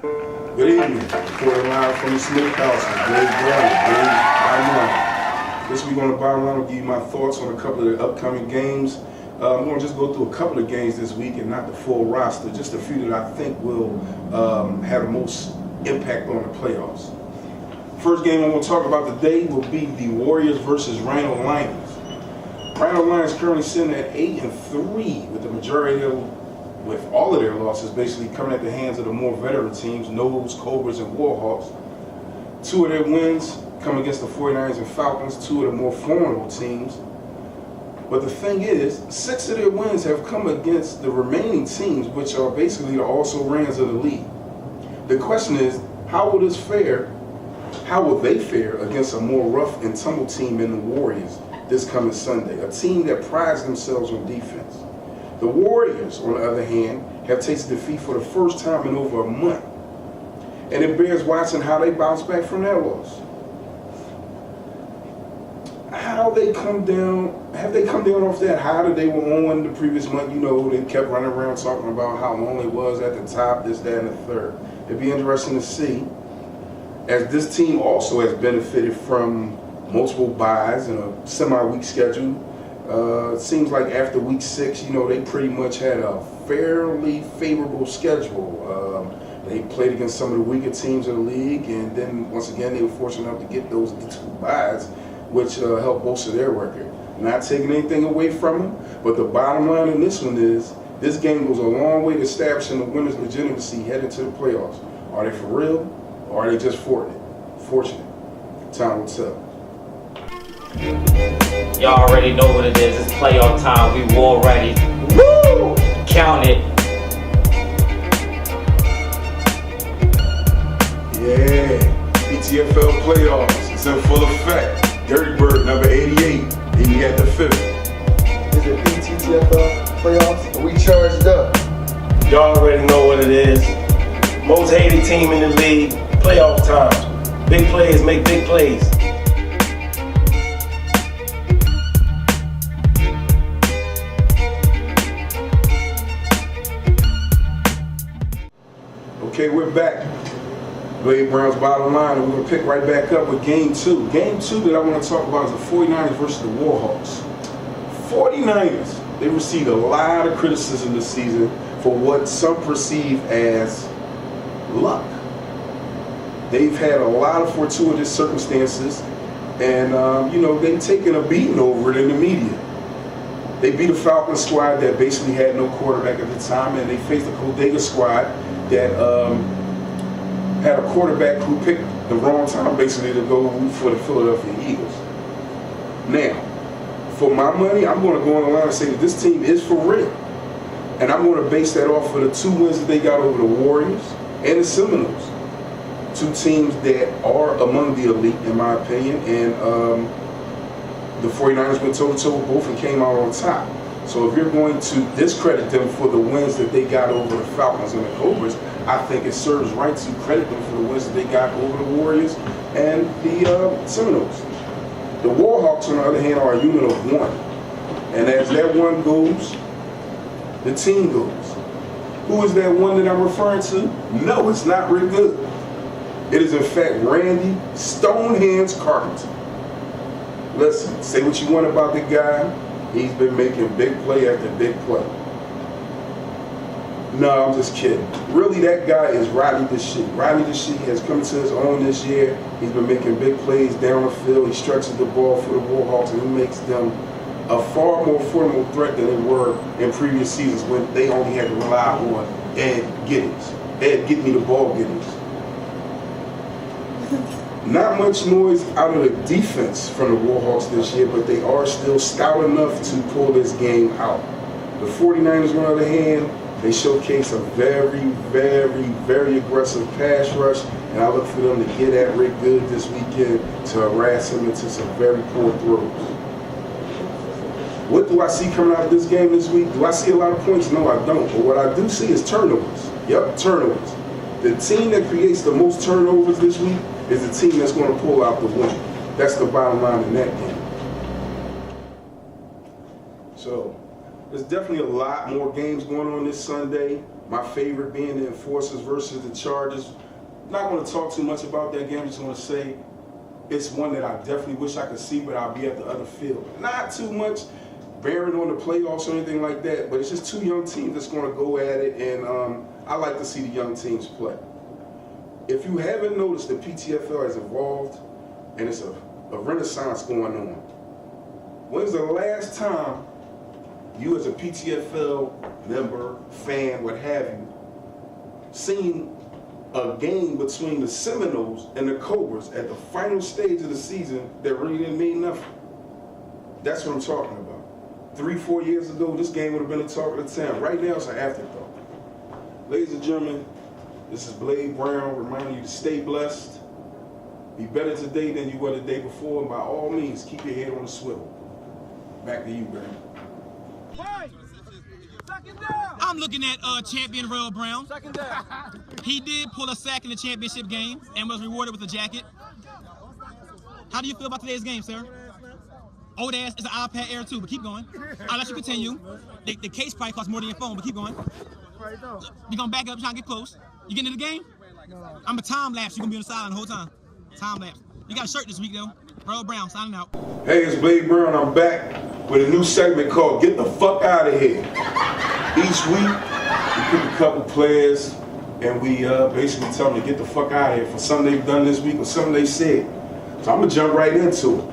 Good evening. Reporting live from the Smokehouse with Dave Brown, Bottom Line. This week on the Bottom Line, I'll give you my thoughts on a couple of the upcoming games. I'm going to just go through a couple of games this week and not the full roster, just a few that I think will have the most impact on the playoffs. First game I'm going to talk about today will be the Warriors versus Rhino Lions. Rhino Lions currently sitting at 8-3 with the majority with all of their losses basically coming at the hands of the more veteran teams, Nobles, Cobras, and Warhawks. Two of their wins come against the 49ers and Falcons, two of the more formidable teams. But the thing is, 6 of their wins have come against the remaining teams, which are basically the also-rans of the league. The question is, how will they fare against a more rough and tumble team in the Warriors this coming Sunday, a team that prides themselves on defense? The Warriors, on the other hand, have tasted defeat for the first time in over a month. And it bears watching how they bounce back from that loss. How they come down, have they come down off that high that they were on the previous month? You know, they kept running around talking about how long it was at the top, this, that, and the third. It'd be interesting to see, as this team also has benefited from multiple buys and a semi-week schedule. It seems like after week 6, you know, they pretty much had a fairly favorable schedule. They played against some of the weaker teams in the league, and then once again they were fortunate enough to get those 2 buys, which helped bolster their record. Not taking anything away from them, but the bottom line in this one is this game goes a long way to establishing the winner's legitimacy heading to the playoffs. Are they for real, or are they just fortunate? Time will tell. Y'all already know what it is. It's playoff time. We war ready. Woo! Count it. Yeah, Pttfl playoffs. It's in full effect. Dirty Bird number 88. And you got the 5th. Is it Pttfl playoffs? Are we charged up? Y'all already know what it is. Most hated team in the league. Playoff time. Big players make big plays. Okay, we're back. Dave Brown's Bottom Line, and we're going to pick right back up with Game 2. Game 2 that I want to talk about is the 49ers versus the Warhawks. 49ers, they received a lot of criticism this season for what some perceive as luck. They've had a lot of fortuitous circumstances, and, you know, they've taken a beating over it in the media. They beat a Falcons squad that basically had no quarterback at the time, and they faced a Bodega squad that had a quarterback who picked the wrong time basically to go for the Philadelphia Eagles. Now, for my money, I'm going to go on the line and say that this team is for real. And I'm going to base that off of the 2 wins that they got over the Warriors and the Seminoles. 2 teams that are among the elite, in my opinion, and the 49ers went toe-to-toe with both and came out on top. So if you're going to discredit them for the wins that they got over the Falcons and the Cobras, I think it serves right to credit them for the wins that they got over the Warriors and the Seminoles. The Warhawks, on the other hand, are a unit of 1. And as that one goes, the team goes. Who is that one that I'm referring to? No, it's not Rick Good. It is, in fact, Randy Stonehands Carpenter. Listen, say what you want about the guy. He's been making big play after big play. No, I'm just kidding. Really, that guy is Rodney DeShee. Rodney DeShee has come to his own this year. He's been making big plays down the field. He stretches the ball for the Warhawks, and he makes them a far more formidable threat than they were in previous seasons when they only had to rely on Ed Giddings. Ed, get me the ball, Giddings. Not much noise out of the defense from the Warhawks this year, but they are still stout enough to pull this game out. The 49ers, on the other hand, they showcase a very, very, very aggressive pass rush, and I look for them to get at Rick Good this weekend to harass him into some very poor throws. What do I see coming out of this game this week? Do I see a lot of points? No, I don't. But what I do see is turnovers. Yep, turnovers. The team that creates the most turnovers this week is the team that's going to pull out the win. That's the bottom line in that game. So, There's definitely a lot more games going on this Sunday. My favorite being the Enforcers versus the Chargers. Not going to talk too much about that game. Just want to say it's one that I definitely wish I could see, but I'll be at the other field. Not too much bearing on the playoffs or anything like that, but it's just two young teams that's going to go at it, and I like to see the young teams play. If you haven't noticed, the Pttfl has evolved, and it's a renaissance going on. When's the last time you as a Pttfl member, fan, what have you, seen a game between the Seminoles and the Cobras at the final stage of the season that really didn't mean nothing? That's what I'm talking about. 3-4 years ago, this game would have been the talk of the town. Right now, it's an afterthought. Ladies and gentlemen, this is Blade Brown reminding you to stay blessed. Be better today than you were the day before, and by all means, keep your head on the swivel. Back to you, Barry. I'm looking at champion Royal Brown. Second down. He did pull a sack in the championship game and was rewarded with a jacket. How do you feel about today's game, sir? Old ass is an iPad Air 2, but keep going. I'll let you continue. The case probably costs more than your phone, but keep going. You're gonna back up, trying to get close. You getting in the game? No. I'm a time lapse. You're gonna be on the sideline the whole time. Time lapse. You got a shirt this week though. Royal Brown signing out. Hey, it's Blade Brown. I'm back with a new segment called Get the Fuck Out of Here. Each week, we pick a couple players and we basically tell them to get the fuck out of here for something they've done this week or something they said. So I'm gonna jump right into it.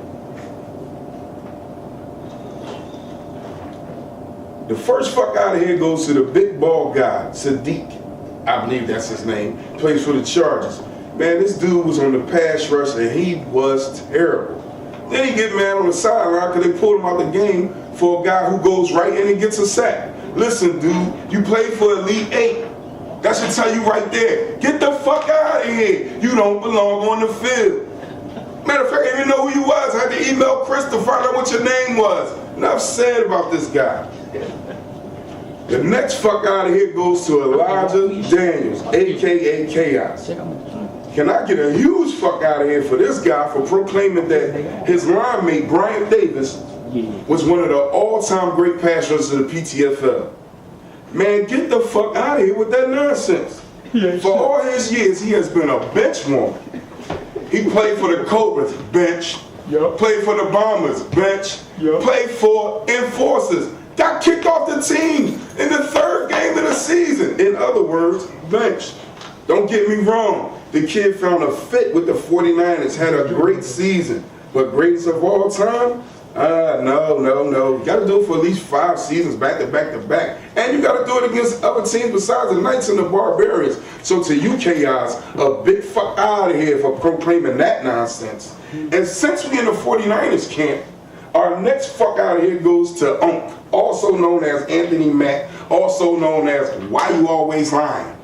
The first fuck out of here goes to the big ball guy, Sadiq. I believe that's his name. Plays for the Chargers. Man, this dude was on the pass rush and he was terrible. Then he get mad on the sideline because they pulled him out the game for a guy who goes right in and gets a sack. Listen, dude, you played for Elite 8. That should tell you right there. Get the fuck out of here. You don't belong on the field. Matter of fact, I didn't know who you was. I had to email Chris to find out what your name was. Enough said about this guy. The next fuck out of here goes to Elijah Daniels, a.k.a. Chaos. Can I get a huge fuck out of here for this guy for proclaiming that his line mate, Brian Davis, was one of the all-time great pass rushers of the Pttfl. Man, get the fuck out of here with that nonsense. For all his years, he has been a bench warmer. He played for the Cobras, bench. Played for the Bombers, bench. Played for Enforcers. Got kicked off the team in the third game of the season. In other words, bench. Don't get me wrong. The kid found a fit with the 49ers, had a great season. But greatest of all time? No. You got to do it for at least 5 seasons back to back to back. And you got to do it against other teams besides the Knights and the Barbarians. So to you, Chaos, a big fuck out of here for proclaiming that nonsense. And since we in the 49ers camp, our next fuck out of here goes to Unc, also known as Anthony Mack, also known as Why You Always Lying.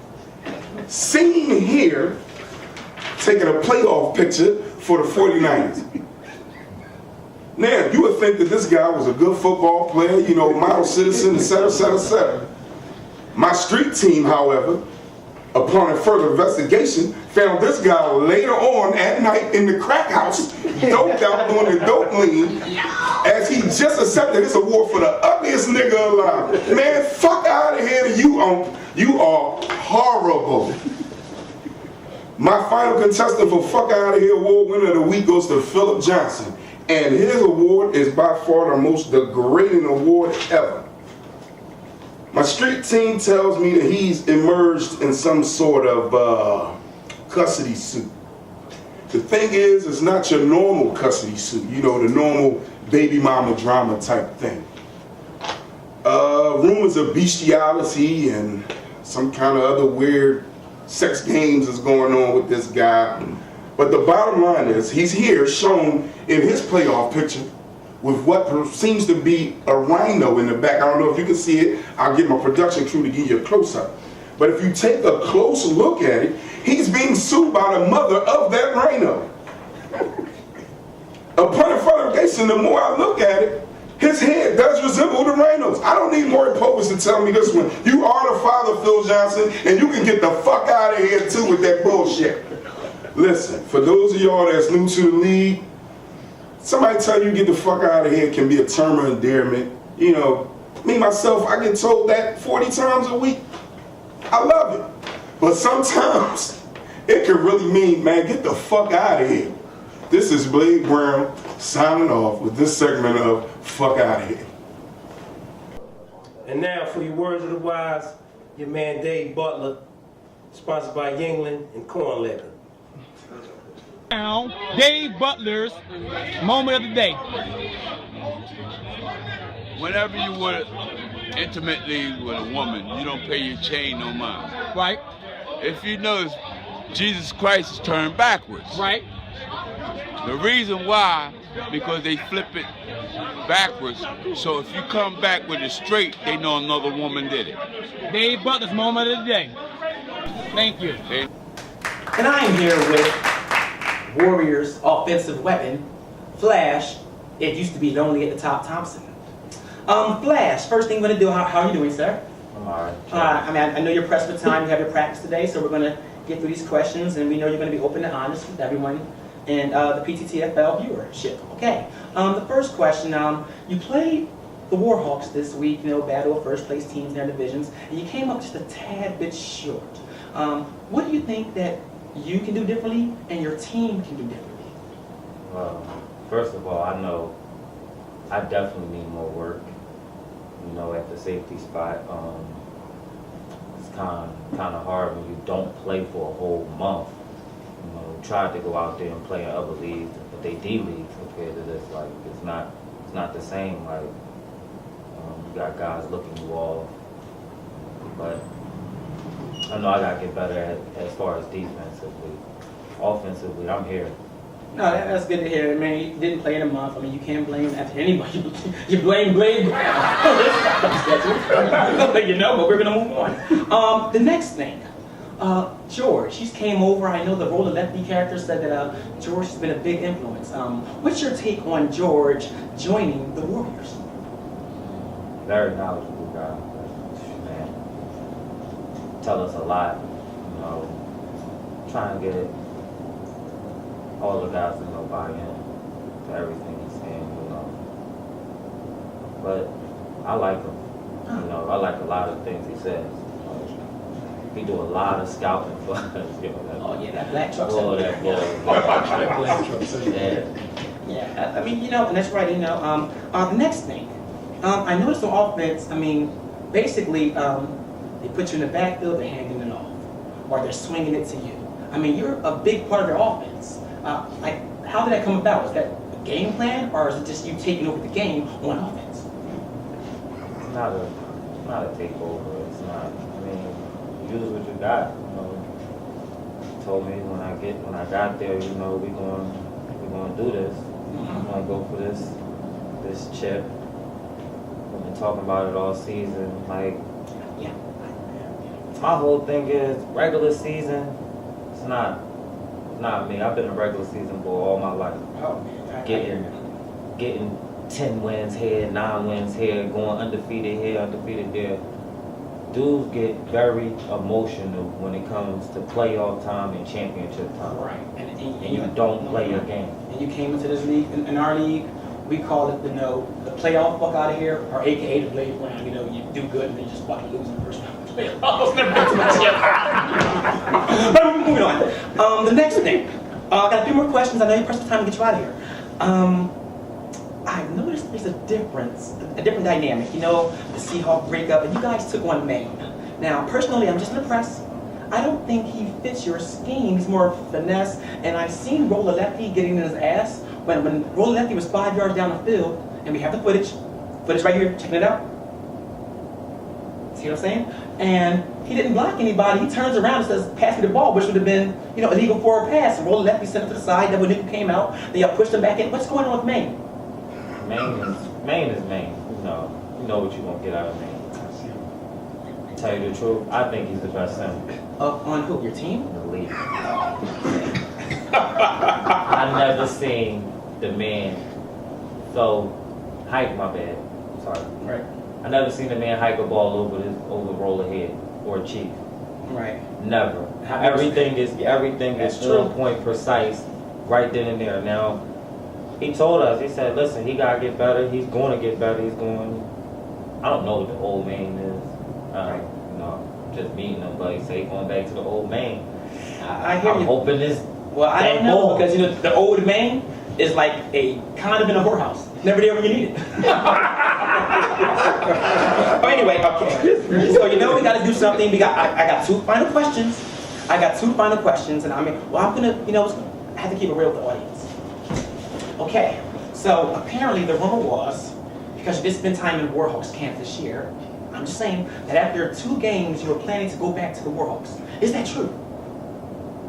Seen here, taking a playoff picture for the 49ers. Now, you would think that this guy was a good football player, you know, model citizen, etc., etc., etc. My street team, however, upon a further investigation, found this guy later on at night in the crack house, doped out doing the dope lean, as he just accepted his award for the ugliest nigga alive. Man, fuck out of here to you, Unc. You are horrible. My final contestant for Fuck Out of Here Award winner of the week goes to Philip Johnson. And his award is by far the most degrading award ever. My street team tells me that he's emerged in some sort of custody suit. The thing is, it's not your normal custody suit, you know, the normal baby mama drama type thing. Rumors of bestiality and some kind of other weird sex games is going on with this guy. But the bottom line is, he's here shown in his playoff picture with what seems to be a rhino in the back. I don't know if you can see it. I'll get my production crew to give you a close-up. But if you take a close look at it, he's being sued by the mother of that rhino. Upon investigation, the more I look at it, his head does resemble the rhinos. I don't need Maury Povich to tell me this one. You are the father, Phil Johnson, and you can get the fuck out of here too with that bullshit. Listen, for those of y'all that's new to the league, somebody tell you get the fuck out of here can be a term of endearment. You know, Me, myself, I get told that 40 times a week. I love it. But sometimes it can really mean, man, get the fuck out of here. This is Blade Brown signing off with this segment of Fuck Out of Here. And now for your words of the wise, your man Dave Butler, sponsored by Yingling and Corn Liquor. Now, Dave Butler's moment of the day. Whenever you were intimately with a woman, you don't pay your chain no mind. Right, If you notice, Jesus Christ is turned backwards. right. The reason why, because they flip it backwards. So if you come back with it straight, they know another woman did it. Dave Butler's moment of the day. Thank you. Okay? And I am here with Warriors' offensive weapon, Flash. It used to be Lonely at the Top Thompson. Flash, first thing we're going to do, how are you doing, sir? I'm alright. I mean, I know you're pressed for time. You have your practice today, so we're going to get through these questions, and we know you're going to be open and honest with everyone and the Pttfl viewership. Okay. The first question, you played the Warhawks this week, battle of first place teams in their divisions, and you came up just a tad bit short. What do you think that you can do differently and your team can do differently? Well, first of all, I know I definitely need more work. At the safety spot, it's kind of hard when you don't play for a whole month. Tried to go out there and play in other leagues, but they D leagues compared to this. Like it's not the same. Like you got guys looking you off, but I know I gotta get better as far as defensively. Offensively, I'm here. No, that's good to hear. Man, you didn't play in a month. I mean, you can't blame anybody. You blame Blade Brown. But we're going to move on. The next thing, George, he's came over. I know the Roller Lefty character said that George has been a big influence. What's your take on George joining the Warriors? Very knowledgeable guy. Man, tell us a lot. Trying to get all the guys buy in to everything he's saying. But I like him. I like a lot of things he says. He do a lot of scouting for us. Oh yeah, that black truck. Oh, that boy. Yeah, I mean, and that's right. The next thing, I noticed on offense. I mean, basically, they put you in the backfield, they're handing it off, or they're swinging it to you. I mean, you're a big part of their offense. How did that come about? Was that a game plan, or is it just you taking over the game on offense? It's not a takeover. It's not. I mean, use what you got. Told me when I got there, we're gonna do this. I'm gonna go for this chip. We've been talking about it all season. Yeah. My whole thing is regular season. It's not me. I've been a regular season boy all my life. Oh man, Getting 10 wins here, 9 wins here, going undefeated here, undefeated there. Dudes get very emotional when it comes to playoff time and championship time. Right. And you don't play your game. And you came into this league, in our league, we call it, the playoff fuck out of here, or AKA the Blade Brown. You do good and then you just fucking lose in the first round. Playoffs never get too much yet. But moving on. The next thing, I got a few more questions. I know you pressed the time to get you out of here. I've noticed there's a different dynamic. The Seahawk breakup, and you guys took on Maine. Now, personally, I'm just in the press. I don't think he fits your scheme. He's more finesse, and I've seen Roller Lefty getting in his ass when Roller Lefty was 5 yards down the field, and we have the footage right here, checking it out. See what I'm saying? And he didn't block anybody. He turns around and says, "Pass me the ball," which would have been, illegal for a pass. And Roller Lefty sent it to the side. Double nickel came out. They pushed him back in. What's going on with Maine? Maine is Maine. You know what you're gonna get out of Maine. To tell you the truth, I think he's the best center On who? Your team? in the league. I've never seen the man hike. My bad. Sorry. Right. I never seen a man hike a ball over Roller head or a chief. Right. Never. Everything is That's on true. point, precise, right then and there. Now, he told us. He said, "Listen, he gotta get better. He's going to get better. He's going." I don't know what the old man is. You know, just meeting him, but he say going back to the old man. I hear I'm you. hoping this. Well, I don't know because you know the old man is like a condom in a whorehouse. Never there when you need it. Oh, anyway, okay. So you know we got to do something. I got two final questions. And I mean, well, I'm gonna, you know, I have to keep it real with the audience. Okay. So apparently the rumor was, because you did spend time in Warhawks camp this year, I'm just saying that after 2 games you were planning to go back to the Warhawks. Is that true?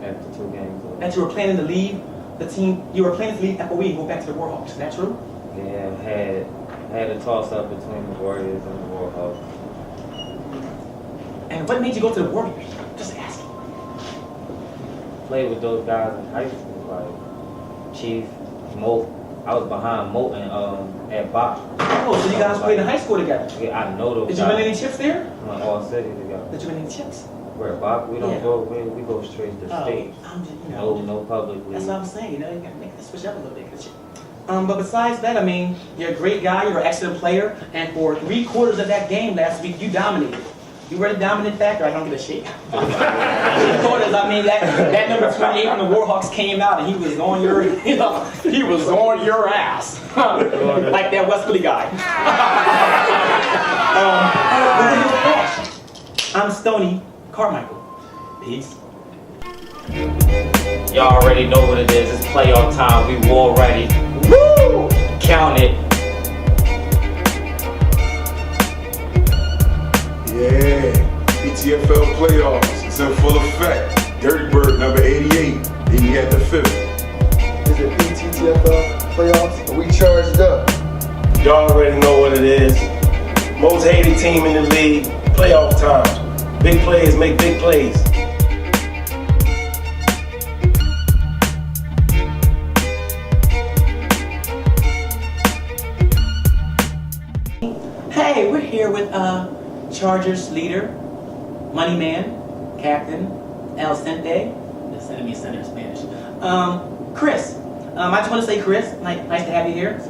After 2 games. That you were planning to leave the team, you were planning to leave FOE and go back to the Warhawks. Is that true? Yeah, had a toss up between the Warriors and the Warhawks. And what made you go to the Warriors? Just asking. Played with those guys in high school, like Chief, Mo. I was behind Mo and at Bach. Oh, so you guys played in high school together? Yeah, I know those Did guys. you win any chips there? We went all city together. Did you win any chips? We're at Bach. We don't Yeah. go. We go straight to state. I'm just, you know. No public league. That's what I'm saying. You know, you gotta make it switch up a little bit. But besides that, I mean, you're a great guy. You're an excellent player. And for 3/4 of that game last week, you dominated. You were the dominant factor. I don't give a shit. 3/4. I mean, that number 28 from the Warhawks came out, and he was on your, you know, he was on your ass, like that West Philly guy. I'm Stoney Carmichael. Peace. Y'all already know what it is. It's playoff time. We war ready. Woo! Count it. Yeah, Pttfl playoffs. It's in full effect. Dirty Bird number 88. Then you had the 5th. Is it Pttfl playoffs? Are we charged up? Y'all already know what it is. Most hated team in the league. Playoff time. Big plays make big plays. Hey, we're here with Chargers leader, money man, Captain El Cente. They're sending me center in Spanish. Chris. I just want to say, Chris, nice to have you here.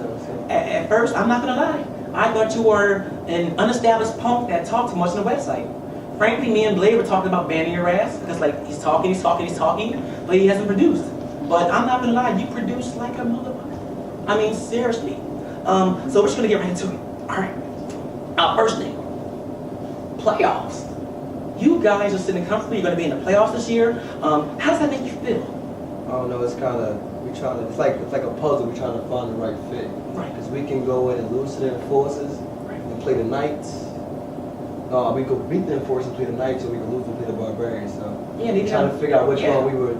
At first, I'm not gonna lie. I thought you were an unestablished punk that talked too much on the website. Frankly, me and Blade were talking about banning your ass because, like, he's talking, but he hasn't produced. But I'm not gonna lie, you produce like a motherfucker. I mean, seriously. So we're just gonna get right into it. All right. First thing, playoffs. You guys are sitting comfortably. You're going to be in the playoffs this year. How does that make you feel? I don't know. It's kind of it's like a puzzle. We're trying to find the right fit. Right. Because we can go in and lose to the Enforcers and play the Knights. We could beat the Enforcers and play the Knights, or we could lose and play the Barbarians. So Yeah, we're trying to figure out which one we would,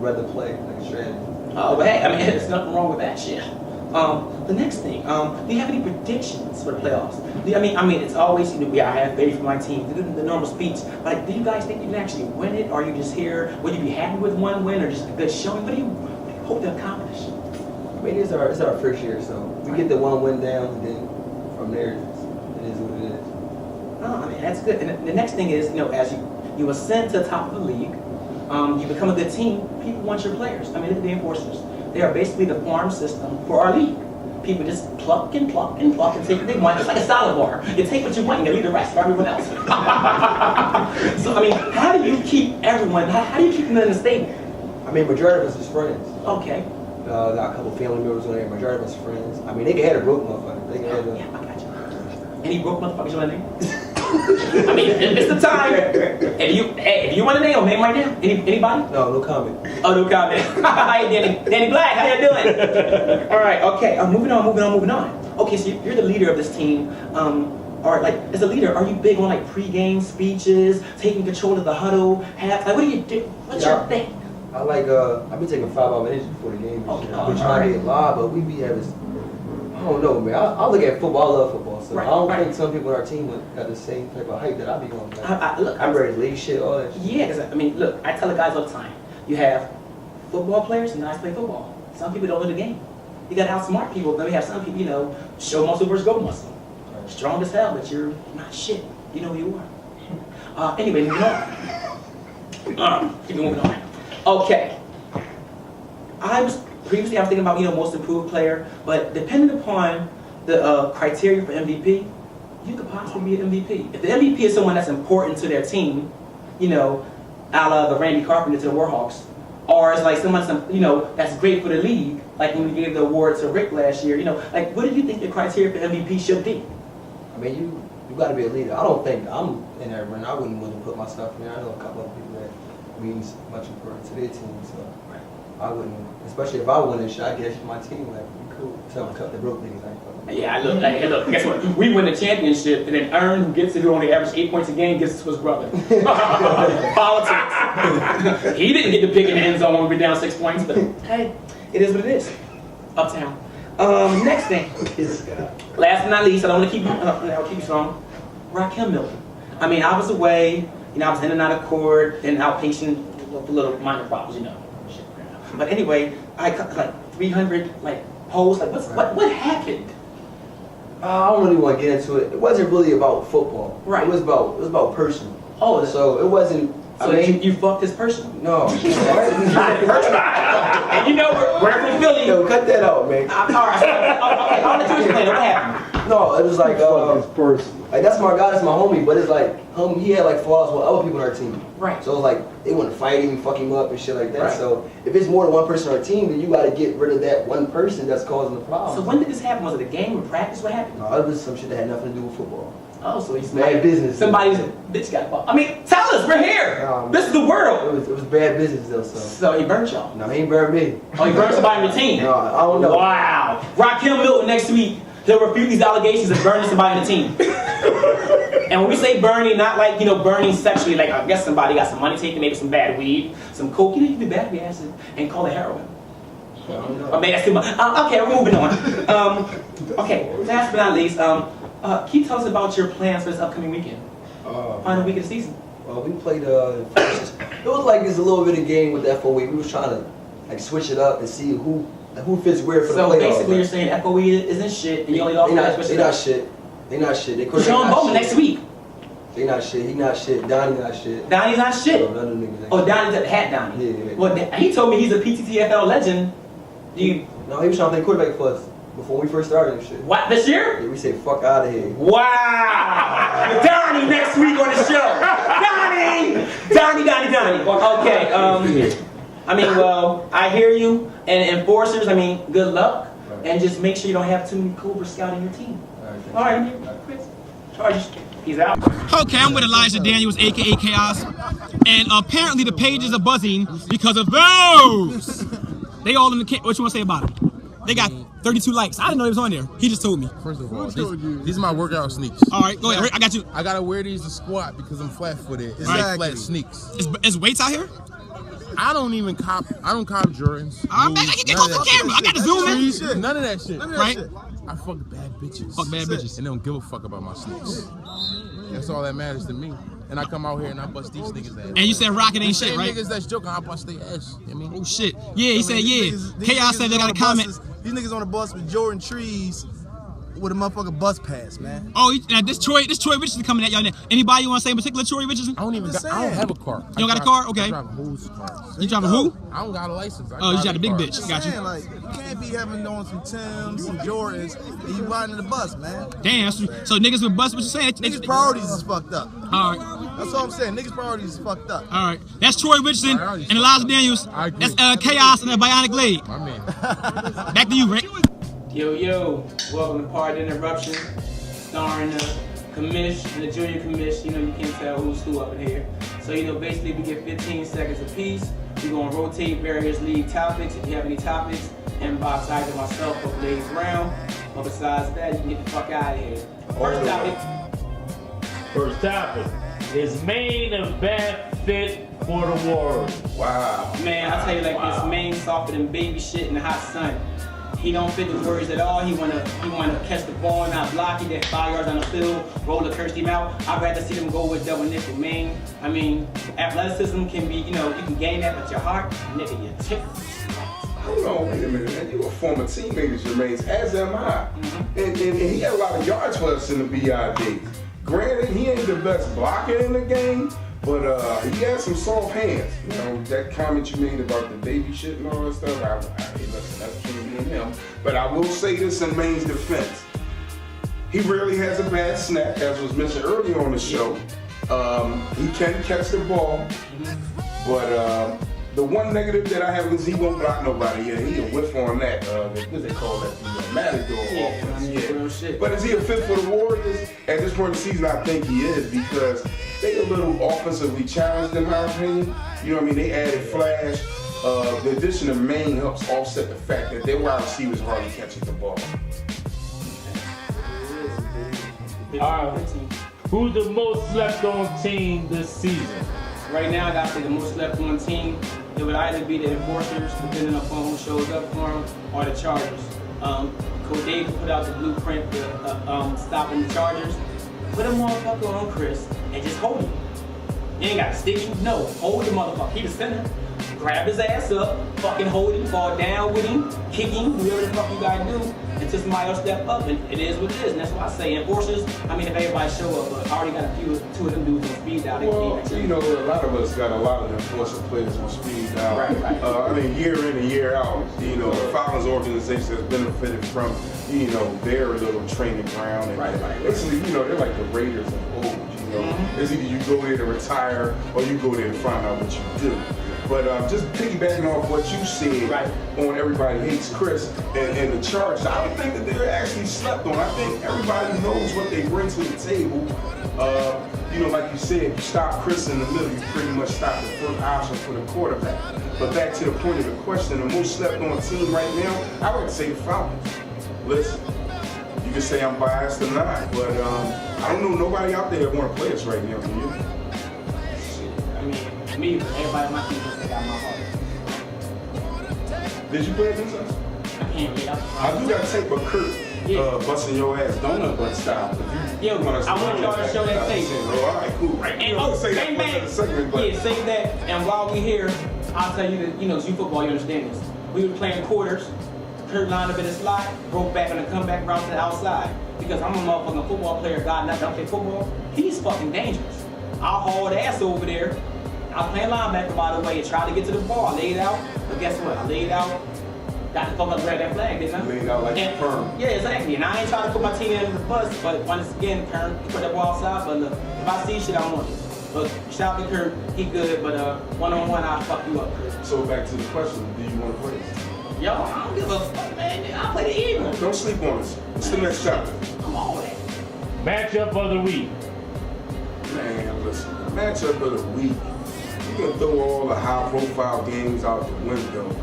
rather play, like a strategy. Oh, but hey, I mean, there's nothing wrong with that shit. The next thing, do you have any predictions for the playoffs? I mean, it's always, I have faith for my team, the normal speech. Like, do you guys think you can actually win it? Or are you just here? Would you be happy with one win or just a good showing? What do you hope to accomplish? I mean, it's our first year, so we get the one win down, and then from there, it is what it is. Oh, I mean, that's good. And the next thing is, as you ascend to the top of the league, you become a good team, people want your players. I mean, look at the Enforcers. They are basically the farm system for our league. People just pluck and pluck and pluck and take what they want. It's like a salad bar. You take what you want and you leave the rest for everyone else. So, I mean, how do you keep everyone, how do you keep them in the stable? I mean, majority of us is friends. Okay. Got a couple family members on there. Majority of us friends. I mean, they can have a broke motherfucker. They can have Yeah, I got you. Any broke motherfuckers you want to name? I mean, it's the time. If you want to name right now, anybody? no comment. Oh, no comment. Hi, Danny Black. How you doing? All right. Okay. Moving on. Okay, so you're the leader of this team. As a leader, are you big on like pre-game speeches, taking control of the huddle? Like, what do you do? What's your thing? I like I've been taking 5 hour energy before the game. Okay. I've been trying to get live, but we be having. I don't know, man. I look at football. I love football, so I don't think some people on our team got the same type of hype that I be going. Look, I'm ready to lead shit, all that shit. Yeah, because I mean, look, I tell the guys all the time. You have football players and guys play football. Some people don't know the game. You got to outsmart people. Then we have some people, show muscle versus go muscle. Strong as hell, but you're not shit. You know who you are. Anyway, moving on. Keep moving on. Okay. Previously, I was thinking about, most improved player, but depending upon the criteria for MVP, you could possibly be an MVP. If the MVP is someone that's important to their team, you know, a la the Randy Carpenter to the Warhawks, or it's like someone, you know, that's great for the league, like when we gave the award to Rick last year, you know, like what do you think the criteria for MVP should be? I mean, you got to be a leader. I don't think I'm in there, man. I wouldn't want to put my stuff in there. I know a couple of people that means much important to their team, so I wouldn't. Especially if I win this shit, I guess my team like be cool. Tell them cut the broke niggas. Yeah, look, guess what? We win the championship, and then Ern, who gets it, who only averaged 8 points a game, gets it to his brother. Politics. He didn't get the pick in the end zone when we were down 6 points, but hey, it is what it is. Uptown. Next thing. Last but not least, I don't want to keep you strong. Rakim Milton. I mean, I was away. You know, I was in and out of court, and outpatient with little minor problems, you know. Shit. But anyway, I cut like 300 posts. Like, what happened? I don't really want to get into it. It wasn't really about football. Right. It was about personal. Oh, so it wasn't. So I mean, you fucked his personal. No. And you know we're from Philly. Yo, cut that out, man. All right. Okay, I'll let you explain. What happened? No, it was like that's my guy, that's my homie, but it's like he had like flaws with other people on our team. Right. So it was like they want to fight him, fuck him up and shit like that. Right. So if it's more than one person on our team, then you got to get rid of that one person that's causing the problem. So when did this happen? Was it a game or practice? What happened? No, it was some shit that had nothing to do with football. Oh, so he's Bad business. Somebody's bitch got fucked. I mean, tell us, we're here. This is the world. It was bad business though. So he burnt y'all. No, he ain't burned me. Oh, he burnt somebody on the team. No, I don't know. Wow. Rakim Milton next week. He'll refute these allegations of burning somebody on the team. And when we say burning, not like, you know, burning sexually, like I guess somebody got some money taken, maybe some bad weed, some coke. You know, you can be battery acid and call it heroin. I mean, that's too much. Okay, we're moving on. Okay, last but not least, can you tell us about your plans for this upcoming weekend? Final week of the season. Well, we played it was like this a little bit of game with the FOE. We was trying to like switch it up and see who fits where for the playoffs. So basically, you're saying FOE isn't shit, and you only lost They not shit. They not shit. They Sean Bowman next week. They not shit. He not shit. Donnie not shit. Donnie's not shit. No, none of the niggas. Oh, Donnie had Donnie. Yeah. Well, he told me he's a Pttfl legend. No, he was trying to play quarterback for us before we first started and shit. What, this year? Yeah, we say fuck out of here. Wow! Donnie next week on the show. Donnie. Okay. I mean, well, I hear you. And enforcers, I mean, good luck. Right. And just make sure you don't have too many Cobras scouting your team. All right, Chris. Charges. He's out. Okay, I'm with Elijah Daniels, aka Chaos, and apparently the pages are buzzing because of those. They all in the what you want to say about it? They got 32 likes. I didn't know he was on there. He just told me. First of all, these are my workout sneaks. All right, go ahead. I got you. I gotta wear these to squat because I'm flat-footed. It's Exactly. like flat sneaks. Is weights out here? I don't cop Jordans. I can get off the camera. I got to zoom in. None of that shit. Right? I fuck bad bitches. Fuck bad bitches. And they don't give a fuck about my sneaks. That's all that matters to me. And I come out here and I bust these niggas' ass. And you said Rocket ain't shit, right? Niggas that's joking, I bust their ass. You know what I mean? Oh shit. Yeah, he said yeah. Chaos said they got a comment. These niggas on the bus with Jordan trees with a motherfucking bus pass, man. Oh, this Troy Richardson coming at y'all now. Anybody you want to say in particular, Troy Richardson? I don't have a car. You don't got a car? Okay. I drive a whose car. You driving who? I don't got a license. Oh, you got a big bitch. Got you. Like, you can't be having on some Timbs, some Jordans, and you riding the bus, man. Damn. So niggas with bus, what you saying? Niggas' priorities is fucked up. All right. That's all I'm saying. Niggas' priorities is fucked up. All right. That's Troy Richardson and Elijah Daniels. That's Chaos and the Bionic Blade. My man. Back to you, Rick. Yo, welcome to Part Interruption, starring the commish and the junior commish. You know, you can't tell who's who up in here. So, you know, basically we get 15 seconds apiece. We're going to rotate various league topics. If you have any topics, inbox either myself or Blaze Brown. But besides that, you can get the fuck out of here. First topic is main event fit for the Warriors. Wow. Man, I tell you like this, Maine softer than baby shit in the hot sun. He don't fit the Warriors at all. He wanna catch the ball, not block it, get 5 yards on the field, roll the curse team out. I'd rather see them go with double nickel, man. I mean, athleticism can be, you know, you can gain that, but your heart, nigga, you tick. Hold on, wait a minute, man. You a former teammate of Jermaine's, as am I. And he had a lot of yards for us in the BI days. Granted, he ain't the best blocker in the game, but he has some soft hands. You know, that comment you made about the baby shit and all that stuff, listen, that's between me and him. But I will say this in Maine's defense. He rarely has a bad snap, as was mentioned earlier on the show. He can catch the ball, but the one negative that I have is he won't block nobody. Yeah, he a whiff on that. What they call that? The Matador offense. Yeah. But is he a fit for the Warriors? At this point in the season, I think he is because they a little offensively challenged in my opinion. You know what I mean? They added Flash. The addition of Maine helps offset the fact that their wide receivers hardly catching the ball. Who's the most slept on team this season? Right now, I gotta say the most slept on team, it would either be the Enforcers, depending upon who shows up for them, or the Chargers. Coach Dave put out the blueprint for stopping the Chargers. Put a motherfucker on Chris and just hold him. You ain't gotta stick him, no, hold the motherfucker. He the center. Grab his ass up, fucking hold him, fall down with him, kick him, whatever the fuck you gotta do, until somebody else step up, and it is what it is. And that's why I say enforcers, I mean, if everybody show up, but I already got two of them dudes on speed dial. Well, you know, a lot of us got a lot of enforcer players on speed dial. Right. I mean, year in and year out, you know, the Falcons organization has benefited from, you know, their little training ground. And basically, you know, they're like the Raiders of old. You know, it's either you go there to retire or you go there to find out what you do. But just piggybacking off what you said on Everybody Hates Chris and the Chargers, I don't think that they're actually slept on. I think everybody knows what they bring to the table. You know, like you said, you stop Chris in the middle, you pretty much stop the first option for the quarterback. But back to the point of the question, the most slept on team right now, I would say the Falcons. Listen, you can say I'm biased or not, but I don't know nobody out there that want to play us right now, can you? Me, everybody on my team just got my heart. Did you play against us? I can't read. I do got tape of Kurt busting your ass donut butt style. Yo, I want y'all to show that tape. All right, cool. And say that bang. The segment, but yeah, say that. And while we here, I'll tell you that, you know, it's you football, you understand this. We were playing quarters. Kurt lined up in the slot, broke back on the comeback route to the outside. Because I'm a motherfucking football player, God, not don't play football. He's fucking dangerous. I'll haul the ass over there. I was playing linebacker, by the way, and tried to get to the ball. I laid out, but guess what? I laid out, got the fuck up, grab that flag, didn't I? Laid out like a perm. Yeah, exactly. And I ain't trying to put my team under the bus, but once again, Kurt, he put that ball outside. But look, if I see shit, I want it. But shout out to Kurt, he good, but one-on-one, I'll fuck you up, Kurt. So back to the question, do you want to play this? Yo, I don't give a fuck, man. I'll play the Eagles. Don't sleep on us. It's the next chapter. Come on, man. Matchup of the week. Man, listen, the matchup of the week. You can throw all the high-profile games out the window.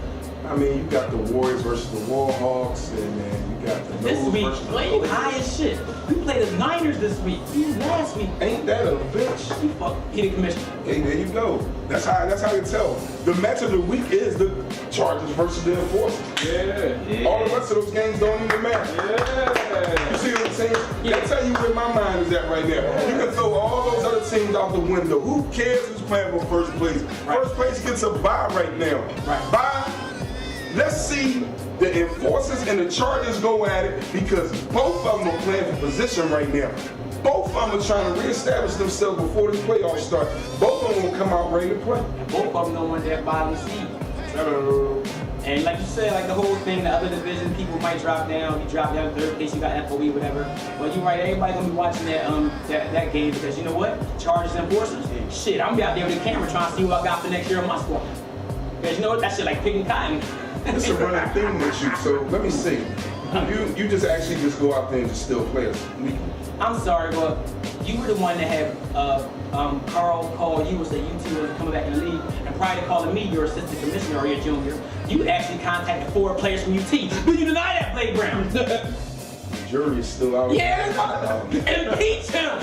I mean, you got the Warriors versus the Warhawks, and then you got the This Noles week, versus the you high as shit. We played the Niners this week. You last week. Ain't that a bitch? You fuck, he the commissioner. Hey, there you go. That's how you tell. The match of the week is the Chargers versus the Enforcers. Yeah. All the rest of those games don't even matter. Yeah. You see what I'm saying? That's tell you where my mind is at right now. You can throw all those other teams out the window. Who cares who's playing for first place? First place gets a bye right now. Bye. Let's see the Enforcers and the Chargers go at it because both of them are playing for position right now. Both of them are trying to reestablish themselves before the playoffs start. Both of them will come out ready to play. And both of them don't want that bottom seed. And like you said, like the whole thing, the other division, people might drop down. You drop down to third place, you got FOE, whatever. But you're right, everybody gonna be watching that game because you know what? Chargers and Enforcers. Shit, I'm gonna be out there with the camera trying to see what I got for next year on my squad. Because you know what? That shit like picking cotton. It's a running thing with you. So let me see. You just actually just go out there and just still play us weekly. I'm sorry, but you were the one that had Carl call you and say you two were coming back in the league, and prior to calling me your assistant commissioner or your junior, you actually contacted 4 players from UT. But you deny that, Blake Brown. The jury is still out. Yeah, impeach him.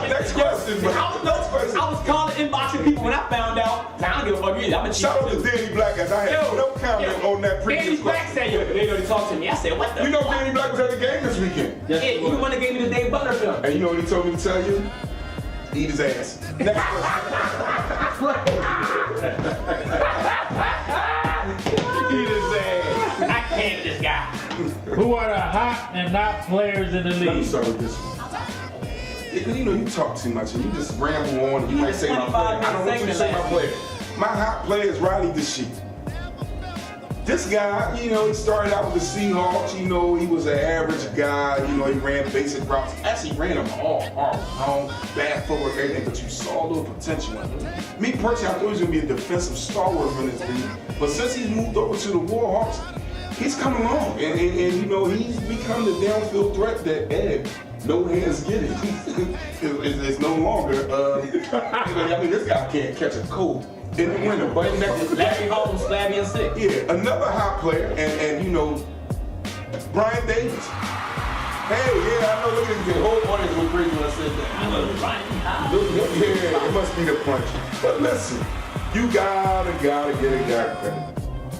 Next question, bro. I was calling inboxing people when I found out. I don't give a fuck either. I'm a shout out to Danny Black as I had no comment on that previous question. Danny Black said, yo, they already talked to me. I said, what the You know Danny Black was at the game this weekend. Yeah, he the one that gave me the Dave Butler film. And you know what he told me to tell you? Eat his ass. Next question. Eat his ass. I can't this guy. Who are the hot and not players in the league? Let me start with this one. Yeah, cause you know you talk too much and you just ramble on and you might say my player. I don't want you to say my player. My hot player is Riley the Sheep. This guy, you know, he started out with the Seahawks. You know, he was an average guy. You know, he ran basic routes. Actually, ran them all wrong, bad footwork, everything. But you saw a little potential in him. Me personally, I thought he was gonna be a defensive stalwart in this league. But since he's moved over to the Warhawks, he's coming along, and you know, he's become the downfield threat that Ed. No hands get it. It's no longer. I mean, this guy can't catch a cold in the winter. But Larry Holmes, flabby and sick. yeah, another hot player, and you know, Brian Davis. Hey, yeah, I know. Look at the whole audience was crazy when I said that. Look, yeah, it must be the punch. But listen, you gotta get a guy credit.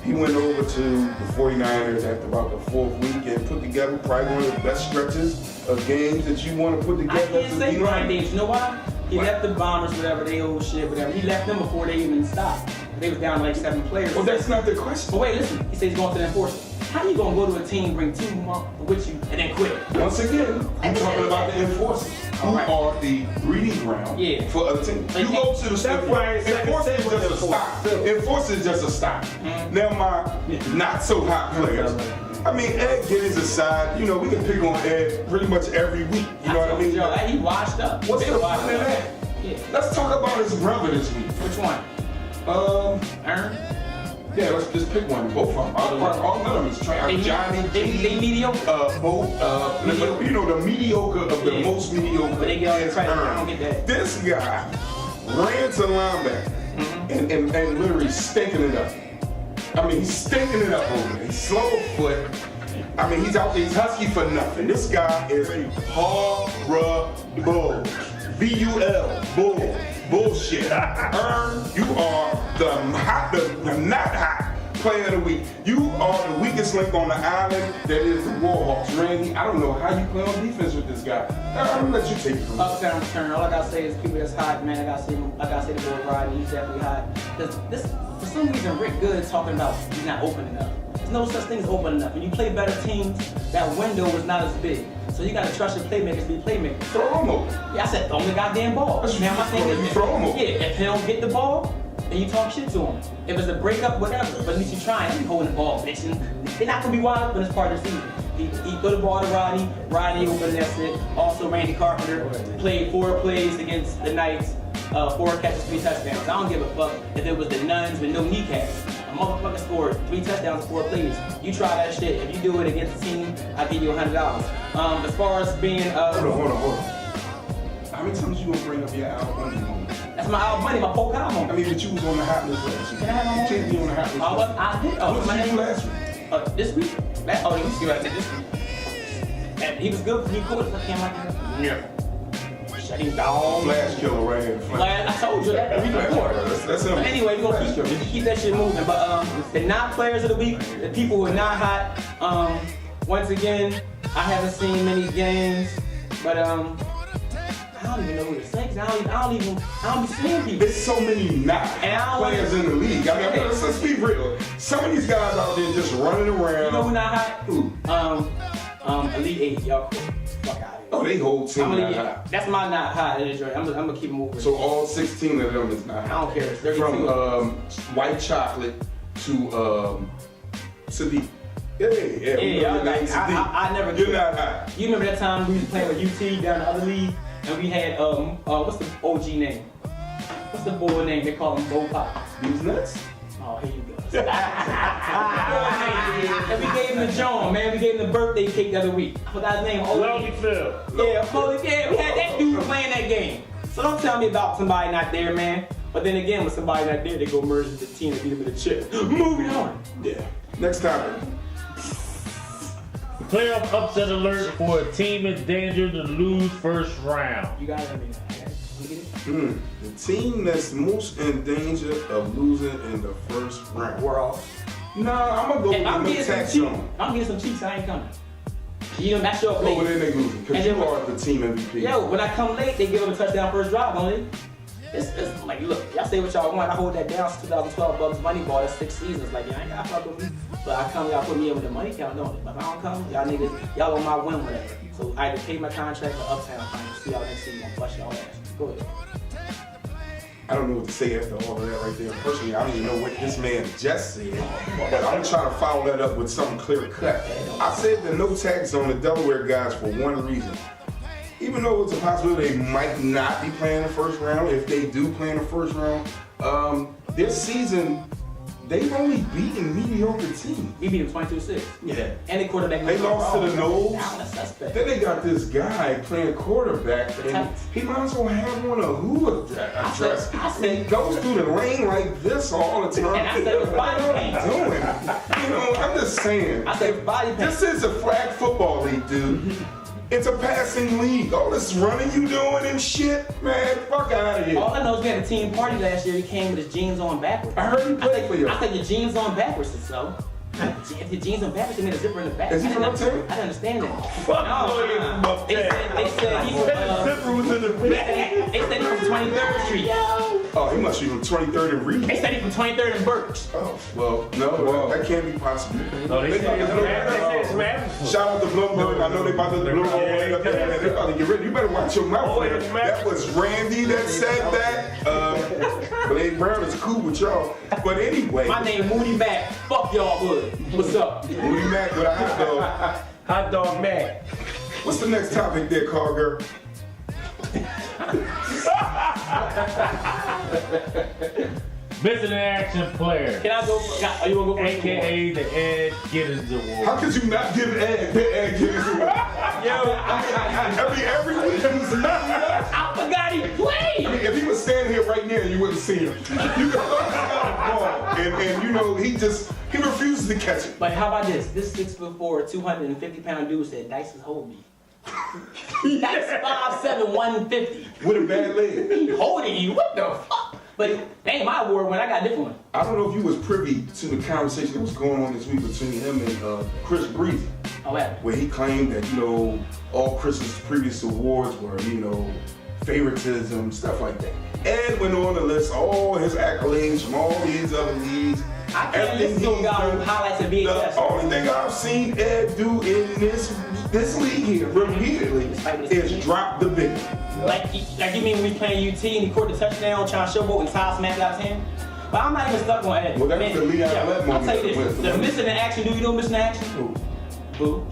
He went over to the 49ers after about the 4th week and put together probably one of the best stretches of games that you want to put together. I can't say Brian Davis. You know why? He left the Bombers, whatever, they old shit, whatever. He left them before they even stopped. They was down to like 7 players. Well, that's not the question. But wait, listen. He said he's going to the enforcer. How you gonna go to a team, bring 2 more with you, and then quit? Once again, I'm talking about the enforcers, who are the breeding ground for other teams. You go to the enforcer is just a stop. Enforcer is just a stop. Now my not so hot players. I mean, Ed get his aside. You know, we can pick on Ed pretty much every week. You know what I mean? He washed up. What's the point in that? Yeah. Let's talk about his brother this week. Which one? Aaron? Yeah, let's just pick one. Both of them. All of them is trying. Johnny, they mediocre. Both. You know, the mediocre of the most mediocre. But they get all the credit. I don't get that. This guy ran to linebacker and literally stinking it up. I mean, he's stinking it up over there. He's slow of foot. I mean, he's out there. He's husky for nothing. This guy is horrible. B-U-L. Bull. Bullshit. You are the not hot player of the week. You are the weakest link on the island that is the Warhawks. Randy, I don't know how you play on defense with this guy. I'm gonna let you take it from me. Uptown turn. All I gotta say is people that's hot, man. I gotta say the boy Rodney. He's definitely hot. This for some reason Rick Good talking about he's not open enough. There's no such thing as open enough. When you play better teams, that window is not as big. So you gotta trust your playmakers to be playmakers. Throw him over. Yeah, I said throw him the goddamn ball. Now my thing is throw him over. Yeah, if he don't get the ball, then you talk shit to him. If it's a breakup, whatever. But at least you try and holding the ball, bitching. They're not gonna be wild, but it's part of the season. He threw the ball to Rodney. Rodney opened that shit. Also, Randy Carpenter played 4 plays against the Knights. 4 catches, 3 touchdowns. I don't give a fuck if it was the Nuns with no kneecaps. A motherfucker scored 3 touchdowns, 4 plays. You try that shit. If you do it against a team, I'll give you $100. As far as being Hold on. How many times you gonna bring up your Al Bundy moment? That's my Al Bundy, my Polk High moment. I mean, but you was on the hot list last week. Can I have my You can't be on the hot list. I did. What did you do last week? This week? Let me see what I did this week. And he was good for me, cool. I can't like that. Yeah. Shut him down. Flash killer right here. I told you that the week before. That's him. But anyway, we're gonna keep that shit moving. But the not players of the week, the people who are not hot. Once again, I haven't seen many games, but I don't even know who to say. I don't be seeing people. There's so many not players in the league. I mean, let's be real. Some of these guys out there just running around. You know who not hot? Who? Elite 8, y'all. Fuck out. Oh, they whole team not hot. That's my not hot. I'm gonna keep moving. So all 16 of them is not hot. I don't care. It's 32. From white chocolate to Sadiq. Yeah. I never. You're not hot. You remember that time we was playing with UT down the other league, and we had what's the OG name? What's the boy name? They call him Bo Pop. These nuts? Oh, here you go. And we gave him the John, man. We gave him the birthday cake the other week. I forgot his name. Pttfl. Yeah, we had that dude playing that game. So don't tell me about somebody not there, man. But then again, when somebody not there, they go merge with the team and beat them in the chip. Moving on. Yeah. Next topic. Playoff upset alert for a team in danger to lose first round. You got it. The team that's most in danger of losing in the first round. We're off. Nah, I'm gonna go with the mid-tax zone. I'm getting some cheeks. I ain't coming. You know, that's your play. Oh, well, then they losing because you are the team MVP. Yo, when I come late, they give them a touchdown first drive, don't they? It's like, look, y'all say what y'all want. I hold that down since 2012 Bugs Money Ball. That's 6 seasons. Like, y'all ain't gotta fuck with me. But I come, y'all put me in with the money count, don't it? But if I don't come, y'all niggas, y'all on my win, whatever. So I either pay my contract or uptown fine. See y'all next season. I'm gonna flush y'all ass. Go ahead. I don't know what to say after all of that right there. Personally, I don't even know what this man just said. But I'm trying to follow that up with something clear cut. I said the no tax on the Delaware guys for one reason. Even though it's a possibility they might not be playing the first round, if they do play in the first round, this season, they've only beaten mediocre teams. We beat them 22-6. Yeah. And the quarterback. They lost to the Knowles. That's suspect. Then they got this guy playing quarterback, and he might as well have on a hula dress. He goes through the lane like this all the time. And I said it was body paint. Doing? You know, I'm just saying. I said body paint. This is a flag football league, dude. It's a passing league. All this running you doing and shit, man, fuck out of here. All I know is we had a team party last year. He came with his jeans on backwards. I heard he played for you. I said your jeans on backwards, so. If your jeans on backwards, they made a zipper in the back. Is he from uptown? I didn't understand that. Fuck no, They said he's zipper was in the they said he's from 23rd Street. Oh, he must be from 23rd and Reed. They said he's from 23rd and Birch. Oh, well, no, that can't be possible. No, they said it's Madison. Shout out to Bloomberg. I know they about to blow all the way up there. They about to get rid. You better watch your mouth, man. That was Randy that said that. Blade Brown is cool with y'all. But anyway. My name Moody Mac. Fuck y'all wood. What's up? Moody Mac with a hot dog. Hot dog Mac. What's the next topic there, Carl Girl? Missing in action player. Can I go? Are you gonna go for AKA the Ed Giddens Award. How could you not give Ed Giddens Award? Every week he's I forgot he played. If he was standing here right now, you wouldn't see him. You could throw him out the ball, and you know he refuses to catch it. But how about this? This 6'4", 250-pound dude said, "Dice is hold me." That's 5'7", 150. With a bad leg. He holding you. What the fuck? But that ain't my award when I got a different one. I don't know if you was privy to the conversation that was going on this week between him and Chris Breezy. Oh, yeah. Where he claimed that, you know, all Chris's previous awards were, you know, favoritism, stuff like that. Ed went on to list all his accolades from all these other leagues. I can't listen to a guy who highlights a VHS. The only thing I've seen Ed do in this league here repeatedly is drop the big one. Like you mean when we playing UT and he caught the touchdown, trying to showboat and Ty smacked out his hand? But I'm not even stuck on Ed. Well, that's the Lee Allen moment. I'll tell you this, the missing in action, do you know missing in action? Who?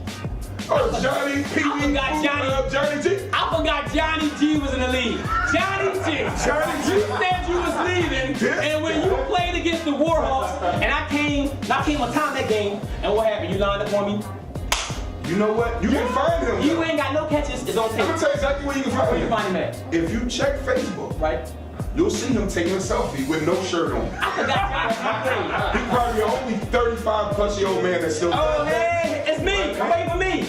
Oh, Johnny P. I forgot Johnny G. I forgot Johnny G was in the league. Johnny G. You said you was leaving, and when you played against the Warhawks, and I came on time that game, and what happened? You lined up on me. You know what? You can find him. You ain't got no catches. It's on tape. I'm gonna tell you exactly where you can find him. Where you find him at? If you check Facebook, right, you'll see him taking a selfie with no shirt on. I forgot Johnny. He's probably the only 35-plus-year-old man that still. Oh hey, it's me. Wait for me.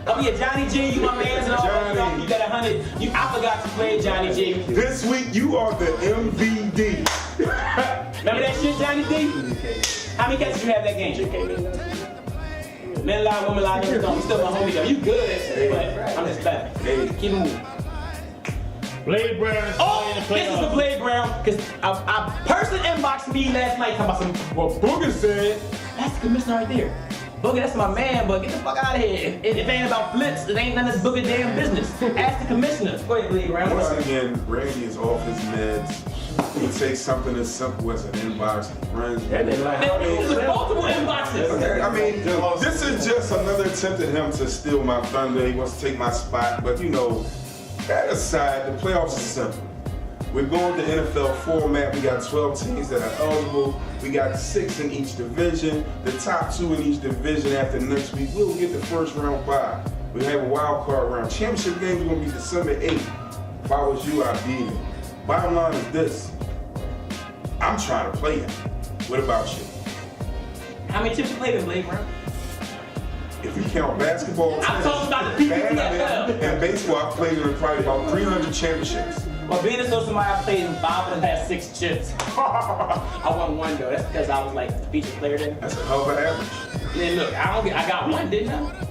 Oh yeah, Johnny G, you my man's and all that. You got 100. I forgot to play Johnny G. This week you are the MVD. Remember that shit, Johnny D? How many catches you have that game? Men lie, women lie, you still my homie though. You good, but I'm just better. Keep it moving. Blade Brown is playing the playoffs. This is the Blade Brown, because a person inboxed me last night talking about some, well, Booger said, that's the commissioner right there. Booger, that's my man, but get the fuck out of here. If it ain't about flips, it ain't none of this Booger damn business. Ask the commissioner. Go ahead, Blade Brown. Once again, Randy is off his meds. He takes something as simple as an inbox and runs. There's multiple inboxes. Okay, I mean, this is just another attempt at him to steal my thunder. He wants to take my spot, but you know, that aside, the playoffs is simple. We're going to NFL format. We got 12 teams that are eligible. We got 6 in each division. The top 2 in each division after next week, we'll get the first round bye. We have a wild card round. Championship games are going to be December 8th. If I was you, I'd be there. Bottom line is this. I'm trying to play him. What about you? How many chips you played in, Blade Brown? If you count basketball, I'm talking about the Pttfl. and baseball, I've played in probably about 300 championships. Well, being a social media, I played in 5 of the last 6 chips. I won 1 though. That's because I was like the featured player there. That's a hell of an average. And then look, I got 1, didn't I?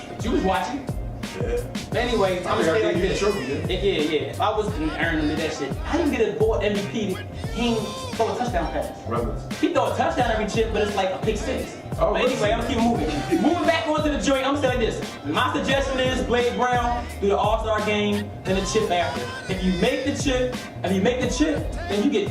But you was watching. But anyway, I'm gonna say like this. Yeah. If I was Aaron to that shit, how do you get a board MVP? He ain't throw a touchdown pass. He throw a touchdown every chip, but it's like a pick six. But anyway, I'm gonna keep moving. Moving back onto the joint, I'm gonna say like this. My suggestion is Blade Brown do the All-Star game, then the chip after. If you make the chip, then you get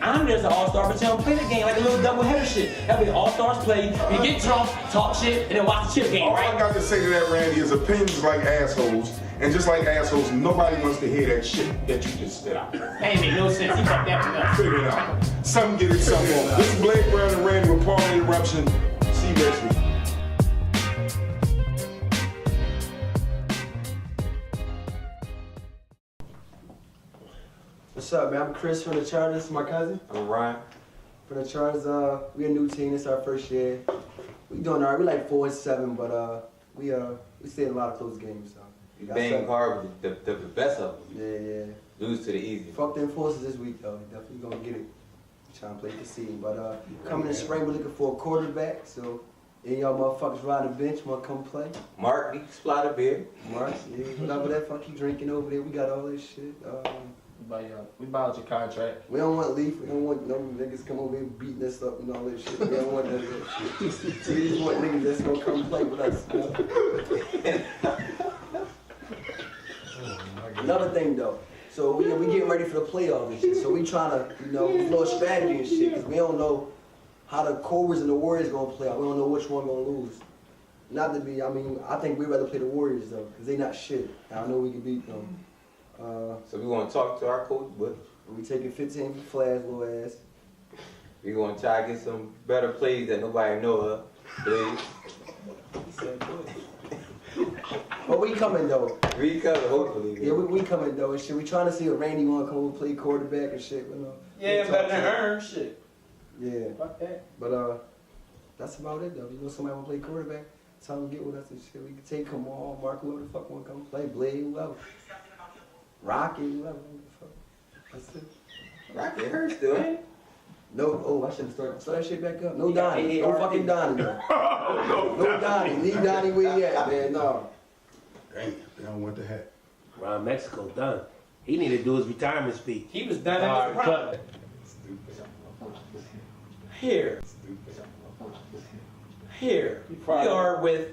honored as an All-Star, but you don't play the game like a little double-header shit. That'll be the All-Stars play. You get drunk, talk shit, and then watch the chip game, right? All I got to say to that, Randy, is opinions like assholes. And just like assholes, nobody wants to hear that shit that you just spit out. That ain't make no sense. You fucked that one up. Figure it out. Some get it, some won't. This is Blake Brown and Randy with Paul Interruption. See you next week. What's up, man? I'm Chris from the Chargers. This is my cousin. I'm Ryan. For the Chargers, we a new team. This is our first year. We doing all right. We like 4-7, but we stayed in a lot of close games. So You bang hard with the best of them. Yeah. Lose to the easy. Fuck the enforcers this week though. Definitely gonna get it. Trying to play the scene. But coming in spring, we're looking for a quarterback. So any y'all motherfuckers riding the bench wanna come play? Mark, you can splat a beer. Mark, yeah, whatever that fuck you drinking over there. We got all this shit. We bought your contract. We don't want leaf. We don't want no niggas come over here beating us up and all that shit. We don't want that shit. We just want niggas that's gonna come play with us. Another thing though. So we getting ready for the playoffs and shit. So we trying to, flow strategy and shit. Cause we don't know how the Cobras and the Warriors gonna play out. We don't know which one gonna lose. Not to be, I think we'd rather play the Warriors though. Cause they not shit. I know we can beat them. So we want to talk to our coach, but we taking 15 for Flash, little ass. We gonna try to get some better plays that nobody know of. Please. But we coming though. We coming, hopefully. Yeah, we coming though and shit. We trying to see if Randy wanna come over play quarterback and shit. Yeah, better than Aaron, shit. Yeah. Fuck that. But that's about it though. You somebody wanna play quarterback, tell them to get with us and shit. We can take Kamal, Mark, whoever the fuck wanna come play, Blade, whoever. Rocky, whoever. That's it. Rocky hurts still, ain't it? No, I should have started. Start that shit back up. No Donnie. No fucking Donnie, man. No Donnie. Leave Donnie where he at, man. No. Damn, they don't want the hat. Ron Mexico done. He need to do his retirement speech. He was done at his prime. Here, we are with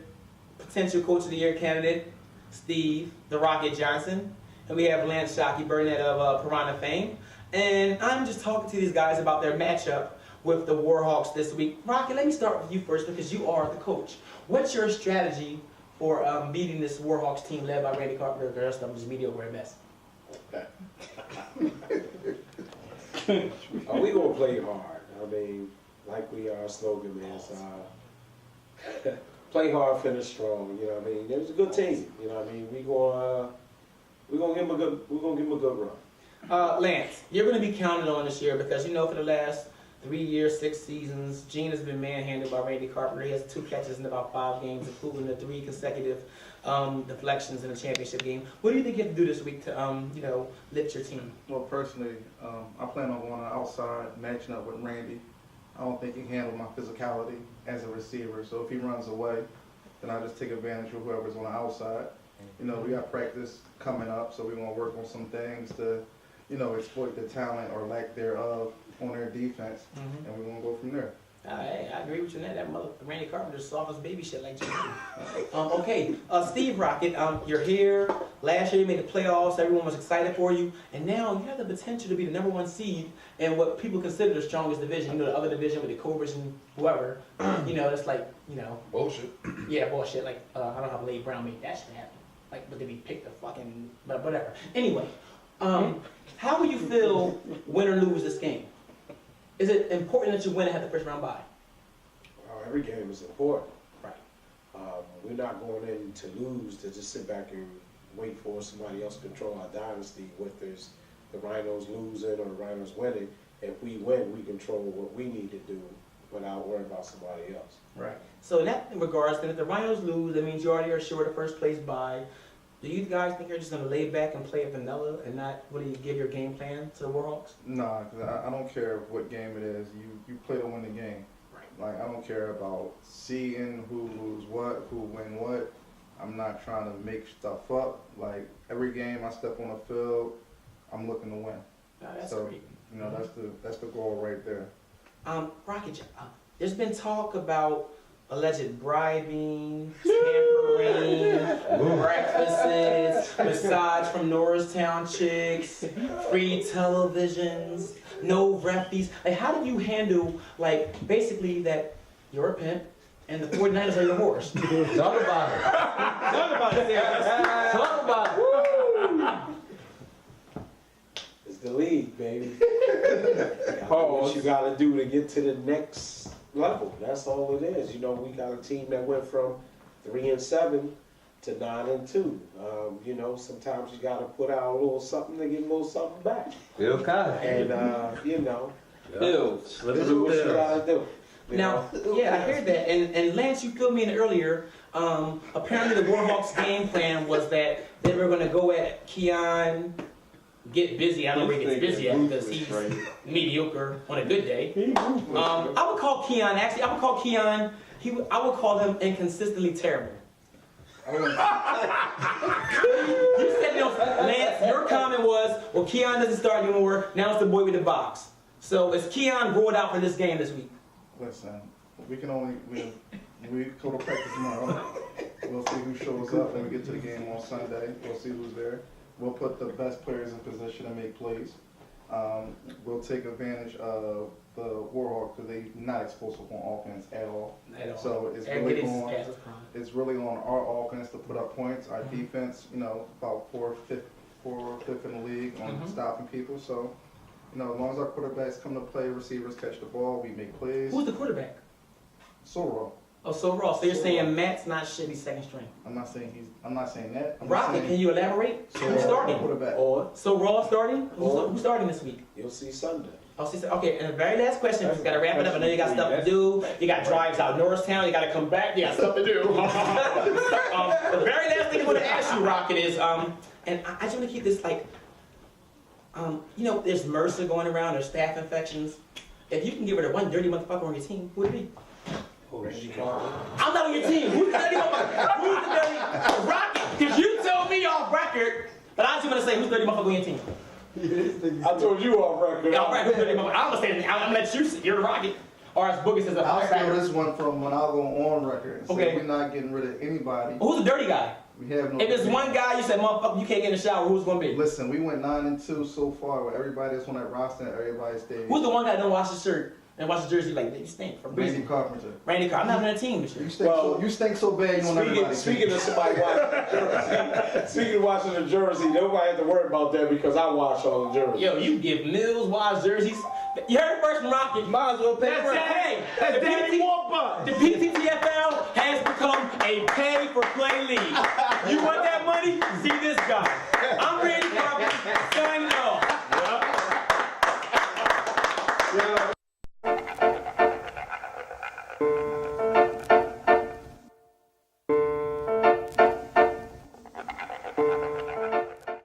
potential Coach of the Year candidate, Steve the Rocket Johnson, and we have Lance Shockey Burnett of Piranha fame. And I'm just talking to these guys about their matchup with the Warhawks this week. Rocket, let me start with you first because you are the coach. What's your strategy for beating this Warhawks team led by Randy Carpenter? The rest of them just mediocre at best. We gonna play hard. Like our slogan is, play hard, finish strong. It was a good team. We're gonna give them a good run. Lance, you're going to be counted on this year because for the last 3 years, 6 seasons, Gene has been manhandled by Randy Carpenter. He has 2 catches in about 5 games, including the 3 consecutive deflections in the championship game. What do you think you have to do this week to, lift your team? Well, personally, I plan on going outside, matching up with Randy. I don't think he can handle my physicality as a receiver. So if he runs away, then I just take advantage of whoever's on the outside. We got practice coming up, so we're going to work on some things to, exploit the talent or lack thereof on their defense, and we're going to go from there. I agree with you on that. That mother Randy Carpenter's soft as baby shit like you. Okay, Steve Rocket, you're here. Last year you made the playoffs. Everyone was excited for you, and now you have the potential to be the #1 seed in what people consider the strongest division. The other division with the Cobras and whoever. It's like bullshit. Yeah, bullshit. Like I don't know how Blade Brown made that shit happen. Like, but did he pick the fucking? But whatever. Anyway, how will you feel win or lose this game? Is it important that you win and have the first round bye? Every game is important. Right. We're not going in to lose to just sit back and wait for somebody else to control our dynasty. Whether it's the Rhinos losing or the Rhinos winning, if we win, we control what we need to do without worrying about somebody else. Right. So in that regards, then if the Rhinos lose, that means you already are sure the first place bye. Do you guys think you're just going to lay back and play vanilla and not really give your game plan to the Warhawks? Nah, because I don't care what game it is. You play to win the game. Right. Like, I don't care about seeing who lose what, who win what. I'm not trying to make stuff up. Like every game I step on the field, I'm looking to win. No, that's so, great. You know, that's the goal right there. Rocket, there's been talk about alleged bribing, tampering, breakfasts, massage from Norristown chicks, free televisions, no refies. Like, how do you handle, like, basically that you're a pimp and the 49ers are your horse? Talk about it. Talk about it. Talk about it. It's the league, baby. What you got to do to get to the next level. That's all it is. You know, we got a team that went from 3-7 to 9-2. You know, sometimes you got to put out a little something to get a little something back. Bill Cosby. And you know, Bills. do what you got to do. Now, yeah, I heard that. And Lance, you filled me in earlier. Apparently the Warhawks game plan was that they were going to go at Keon, get busy. I don't know where he gets busy at because he's mediocre on a good day. I would call Keon, actually, I would call Keon, I would call him inconsistently terrible. You said, Lance, your comment was, well, Keon doesn't start anymore. Now it's the boy with the box. So is Keon rolled out for this game this week? Listen, we go to practice tomorrow. We'll see who shows up when we get to the game on Sunday. We'll see who's there. We'll put the best players in position to make plays. We'll take advantage of the Warhawks because they're not explosive on offense at all. So it's really on our offense to put up points. Our defense, you know, about fifth in the league on stopping people. So, you know, as long as our quarterbacks come to play, receivers catch the ball, we make plays. Who's the quarterback? So raw. Oh, so raw. So you're saying Matt's not shit, he's second string. I'm not saying that. Rocket, can you elaborate? Who's starting? So raw starting? Who's starting this week? You'll see Sunday. Okay, and the very last question, we gotta wrap it up. I know you got stuff to do. You got drives out Norristown, you gotta come back, you got stuff to do. The very last thing I want to ask you, Rocket, is, and I just want to keep this like, you know, there's MRSA going around, there's staph infections. If you can get rid of one dirty motherfucker on your team, who would it be? I'm not on your team. Who's the dirty motherfucker? Who's the dirty Rocket? Because you told me off record, but I just want to say who's the dirty motherfucker on your team. I told you off record. All right, who's the dirty motherfucker? I'm gonna say, I'm gonna let you say, you're the Rocket. Or as Boogie says, I'll steal this one from when I'll go on record and say we're not getting rid of anybody. Who's the dirty guy? We have no. If there's one guy you said, motherfucker, you can't get in the shower, who's gonna be? Listen, we went 9-2 so far with everybody that's on that roster and everybody stayed. Who's the one guy that don't wash his shirt and wash his jersey like you stink from Randy Carpenter. Randy Carpenter. I'm not on that team this year. You stink so bad you want everybody. Speaking of somebody washing the jersey, speaking of washing the jersey, nobody has to worry about that because I wash all the jerseys. Yo, you give Mills wash jerseys. You heard it first from Rocket. Might as well pay for it. Hey, the Pttfl has become a pay-for-play league. You want that money? See this guy. I'm